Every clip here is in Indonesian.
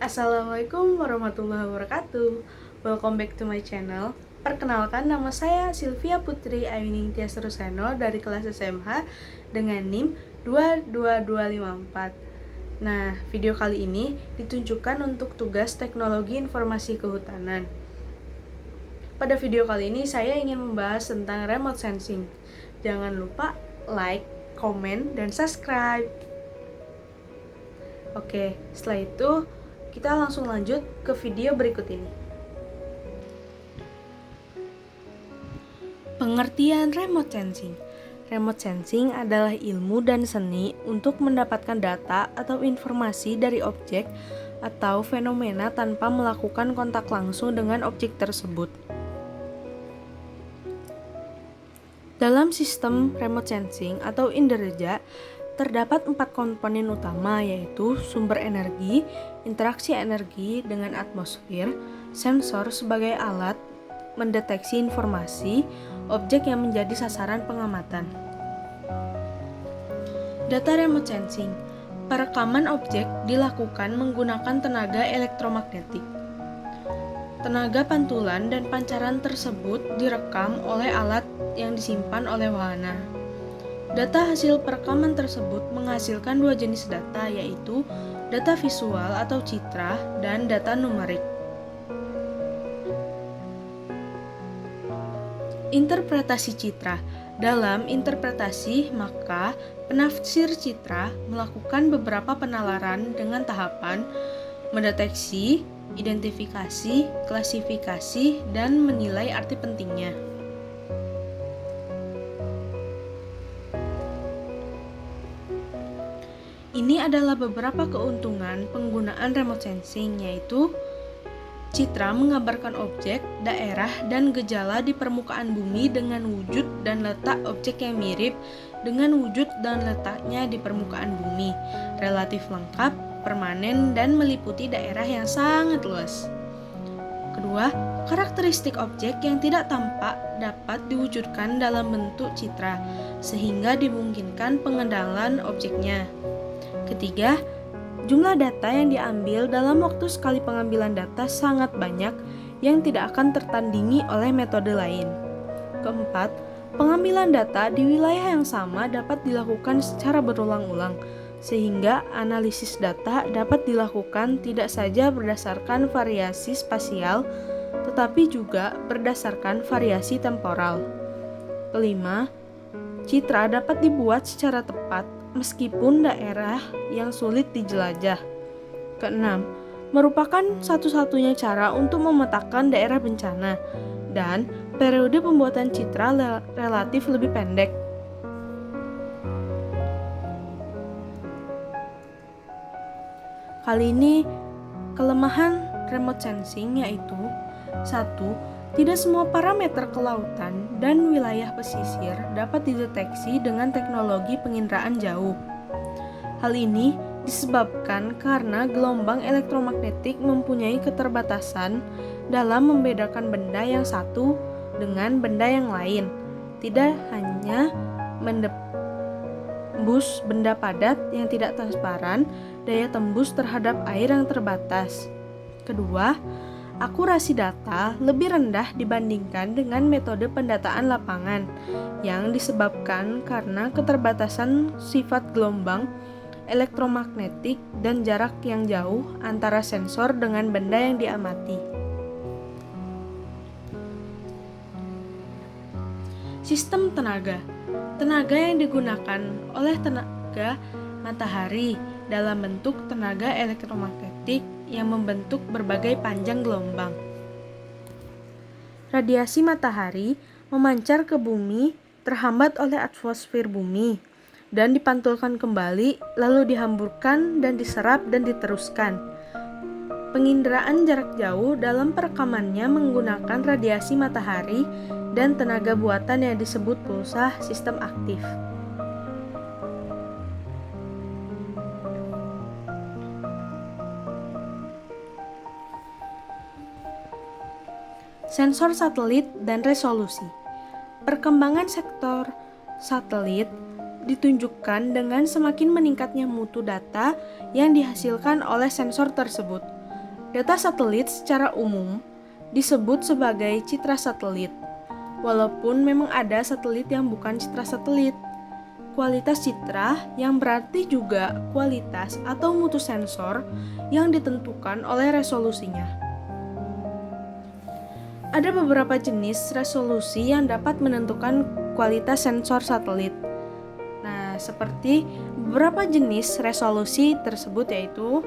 Assalamualaikum warahmatullahi wabarakatuh. Welcome back to my channel. Perkenalkan, nama saya Sylvia Putri Ayuning Tias Ruseno dari kelas SMH dengan NIM 22254. Nah, video kali ini ditunjukkan untuk tugas teknologi informasi kehutanan. Pada video kali ini saya ingin membahas tentang remote sensing. Jangan lupa like, komen, dan subscribe. Oke, setelah itu kita langsung lanjut ke video berikut ini. Pengertian remote sensing. Remote sensing adalah ilmu dan seni untuk mendapatkan data atau informasi dari objek atau fenomena tanpa melakukan kontak langsung dengan objek tersebut. Dalam sistem remote sensing atau inderja, terdapat 4 komponen utama, yaitu sumber energi, interaksi energi dengan atmosfer, sensor sebagai alat mendeteksi informasi, objek yang menjadi sasaran pengamatan. Data remote sensing. Perekaman objek dilakukan menggunakan tenaga elektromagnetik. Tenaga pantulan dan pancaran tersebut direkam oleh alat yang disimpan oleh wahana. Data hasil perekaman tersebut menghasilkan 2 jenis data, yaitu data visual atau citra dan data numerik. Interpretasi citra. Dalam interpretasi, maka penafsir citra melakukan beberapa penalaran dengan tahapan mendeteksi, identifikasi, klasifikasi, dan menilai arti pentingnya. Ini adalah beberapa keuntungan penggunaan remote sensing, yaitu citra menggambarkan objek, daerah, dan gejala di permukaan bumi dengan wujud dan letak objek yang mirip dengan wujud dan letaknya di permukaan bumi, relatif lengkap, permanen, dan meliputi daerah yang sangat luas. Kedua, karakteristik objek yang tidak tampak dapat diwujudkan dalam bentuk citra, sehingga dimungkinkan pengenalan objeknya. Ketiga, jumlah data yang diambil dalam waktu sekali pengambilan data sangat banyak yang tidak akan tertandingi oleh metode lain. Keempat, pengambilan data di wilayah yang sama dapat dilakukan secara berulang-ulang, sehingga analisis data dapat dilakukan tidak saja berdasarkan variasi spasial, tetapi juga berdasarkan variasi temporal. Kelima, citra dapat dibuat secara tepat meskipun daerah yang sulit dijelajah. Keenam, merupakan satu-satunya cara untuk memetakan daerah bencana, dan periode pembuatan citra relatif lebih pendek. Kali ini, kelemahan remote sensing yaitu 1. Tidak semua parameter kelautan dan wilayah pesisir dapat dideteksi dengan teknologi penginderaan jauh. Hal ini disebabkan karena gelombang elektromagnetik mempunyai keterbatasan dalam membedakan benda yang satu dengan benda yang lain. Tidak hanya menembus benda padat yang tidak transparan, daya tembus terhadap air yang terbatas. Kedua, akurasi data lebih rendah dibandingkan dengan metode pendataan lapangan yang disebabkan karena keterbatasan sifat gelombang elektromagnetik dan jarak yang jauh antara sensor dengan benda yang diamati. Sistem tenaga. Tenaga yang digunakan oleh tenaga matahari dalam bentuk tenaga elektromagnetik yang membentuk berbagai panjang gelombang. Radiasi matahari memancar ke bumi, terhambat oleh atmosfer bumi, dan dipantulkan kembali, lalu dihamburkan dan diserap dan diteruskan. Penginderaan jarak jauh dalam perekamannya menggunakan radiasi matahari dan tenaga buatan yang disebut pulsa sistem aktif. Sensor satelit dan resolusi. Perkembangan sektor satelit ditunjukkan dengan semakin meningkatnya mutu data yang dihasilkan oleh sensor tersebut. Data satelit secara umum disebut sebagai citra satelit, walaupun memang ada satelit yang bukan citra satelit. Kualitas citra yang berarti juga kualitas atau mutu sensor yang ditentukan oleh resolusinya. Ada beberapa jenis resolusi yang dapat menentukan kualitas sensor satelit. Nah, seperti beberapa jenis resolusi tersebut yaitu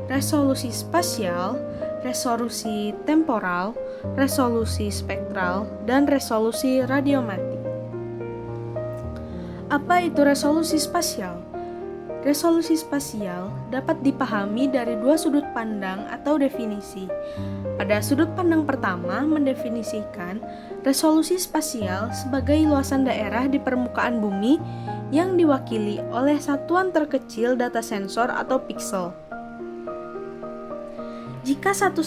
resolusi spasial, resolusi temporal, resolusi spektral, dan resolusi radiometrik. Apa itu resolusi spasial? Resolusi spasial dapat dipahami dari dua sudut pandang atau definisi. Pada sudut pandang pertama mendefinisikan resolusi spasial sebagai luasan daerah di permukaan bumi yang diwakili oleh satuan terkecil data sensor atau piksel. Jika satu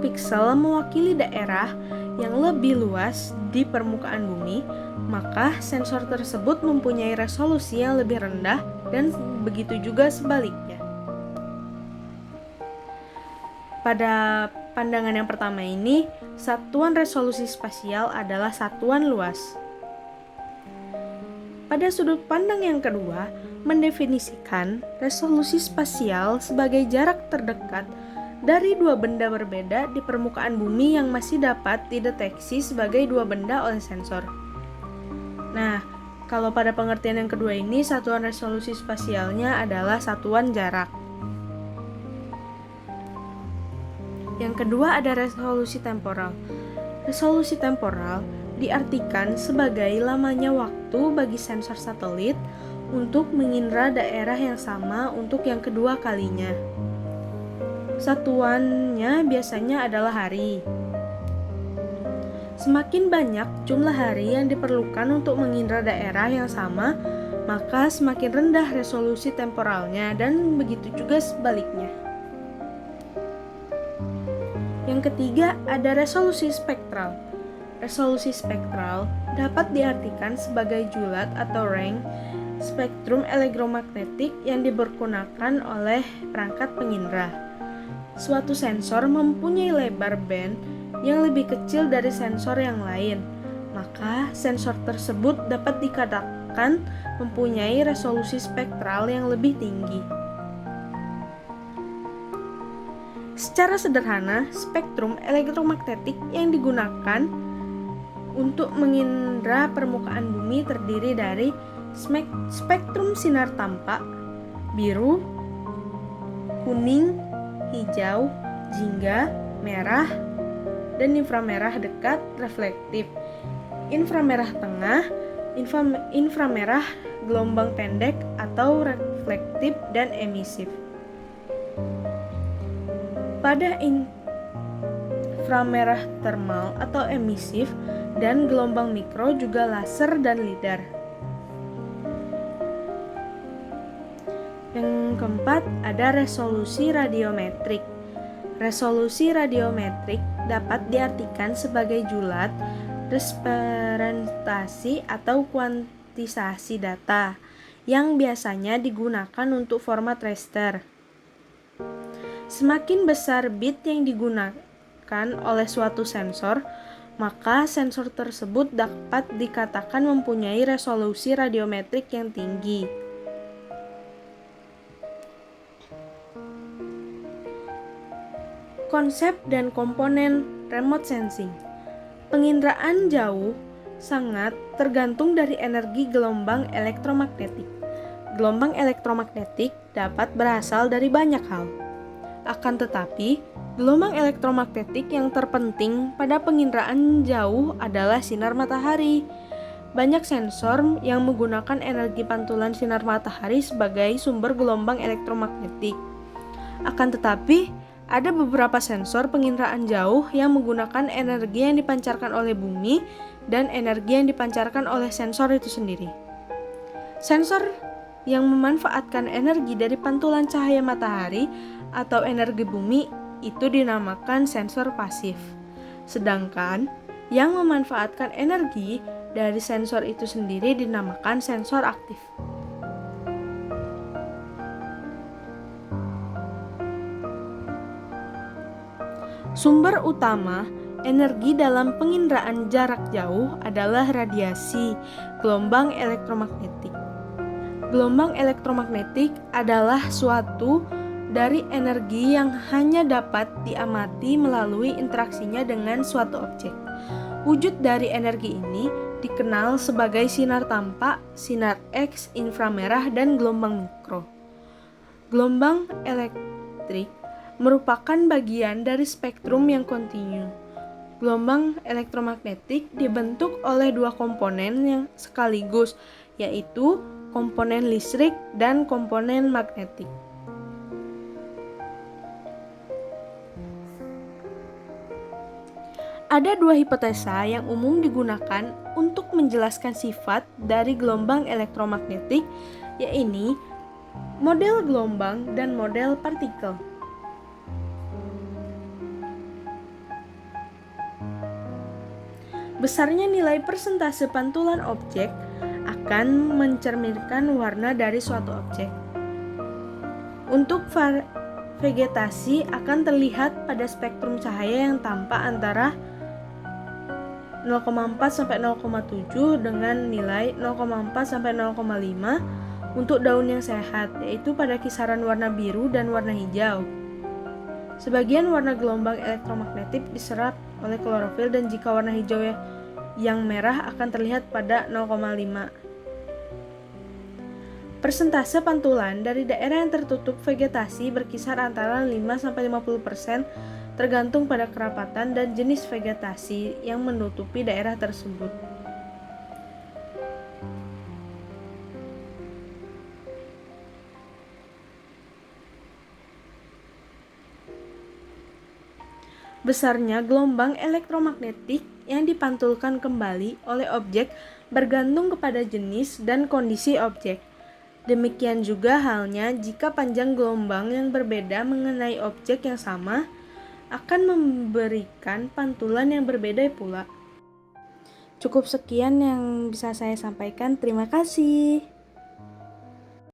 piksel mewakili daerah yang lebih luas di permukaan bumi, maka sensor tersebut mempunyai resolusi yang lebih rendah dan begitu juga sebaliknya. Pada pandangan yang pertama ini, satuan resolusi spasial adalah satuan luas. Pada sudut pandang yang kedua, mendefinisikan resolusi spasial sebagai jarak terdekat dari dua benda berbeda di permukaan bumi yang masih dapat dideteksi sebagai dua benda oleh sensor. Nah, kalau pada pengertian yang kedua ini, satuan resolusi spasialnya adalah satuan jarak. Yang kedua ada resolusi temporal. Resolusi temporal diartikan sebagai lamanya waktu bagi sensor satelit untuk mengindra daerah yang sama untuk yang kedua kalinya. Satuannya biasanya adalah hari. Semakin banyak jumlah hari yang diperlukan untuk mengindra daerah yang sama, maka semakin rendah resolusi temporalnya dan begitu juga sebaliknya. Yang ketiga ada resolusi spektral. Resolusi spektral dapat diartikan sebagai julat atau range spektrum elektromagnetik yang dipergunakan oleh perangkat pengindra. Suatu sensor mempunyai lebar band yang lebih kecil dari sensor yang lain, maka sensor tersebut dapat dikatakan mempunyai resolusi spektral yang lebih tinggi. Secara sederhana, spektrum elektromagnetik yang digunakan untuk mengindra permukaan bumi terdiri dari spektrum sinar tampak, biru, kuning, hijau, jingga, merah, dan inframerah dekat reflektif, inframerah tengah, inframerah gelombang pendek atau reflektif dan emisif. Pada inframerah termal atau emisif dan gelombang mikro juga laser dan lidar. Yang keempat ada resolusi radiometrik. Resolusi radiometrik dapat diartikan sebagai julat, representasi atau kuantisasi data yang biasanya digunakan untuk format raster. Semakin besar bit yang digunakan oleh suatu sensor, maka sensor tersebut dapat dikatakan mempunyai resolusi radiometrik yang tinggi. Konsep dan komponen remote sensing. Penginderaan jauh sangat tergantung dari energi gelombang elektromagnetik. Gelombang elektromagnetik dapat berasal dari banyak hal. Akan tetapi, gelombang elektromagnetik yang terpenting pada penginderaan jauh adalah sinar matahari. Banyak sensor yang menggunakan energi pantulan sinar matahari sebagai sumber gelombang elektromagnetik. Akan tetapi, ada beberapa sensor penginderaan jauh yang menggunakan energi yang dipancarkan oleh bumi dan energi yang dipancarkan oleh sensor itu sendiri. Sensor yang memanfaatkan energi dari pantulan cahaya matahari atau energi bumi itu dinamakan sensor pasif. Sedangkan yang memanfaatkan energi dari sensor itu sendiri dinamakan sensor aktif. Sumber utama energi dalam penginderaan jarak jauh adalah radiasi, gelombang elektromagnetik. Gelombang elektromagnetik adalah suatu dari energi yang hanya dapat diamati melalui interaksinya dengan suatu objek. Wujud dari energi ini dikenal sebagai sinar tampak, sinar X, inframerah, dan gelombang mikro. Gelombang elektrik merupakan bagian dari spektrum yang kontinu. Gelombang elektromagnetik dibentuk oleh dua komponen yang sekaligus, yaitu komponen listrik dan komponen magnetik. Ada dua hipotesa yang umum digunakan untuk menjelaskan sifat dari gelombang elektromagnetik, yaitu model gelombang dan model partikel. Besarnya nilai persentase pantulan objek akan mencerminkan warna dari suatu objek. Untuk vegetasi akan terlihat pada spektrum cahaya yang tampak antara 0,4 sampai 0,7 dengan nilai 0,4 sampai 0,5 untuk daun yang sehat, yaitu pada kisaran warna biru dan warna hijau. Sebagian warna gelombang elektromagnetik diserap oleh klorofil, dan jika warna hijau yang merah akan terlihat pada 0,5. Persentase pantulan dari daerah yang tertutup vegetasi berkisar antara 5-50%, tergantung pada kerapatan dan jenis vegetasi yang menutupi daerah tersebut. Besarnya gelombang elektromagnetik yang dipantulkan kembali oleh objek bergantung kepada jenis dan kondisi objek. Demikian juga halnya jika panjang gelombang yang berbeda mengenai objek yang sama akan memberikan pantulan yang berbeda pula. Cukup sekian yang bisa saya sampaikan. Terima kasih.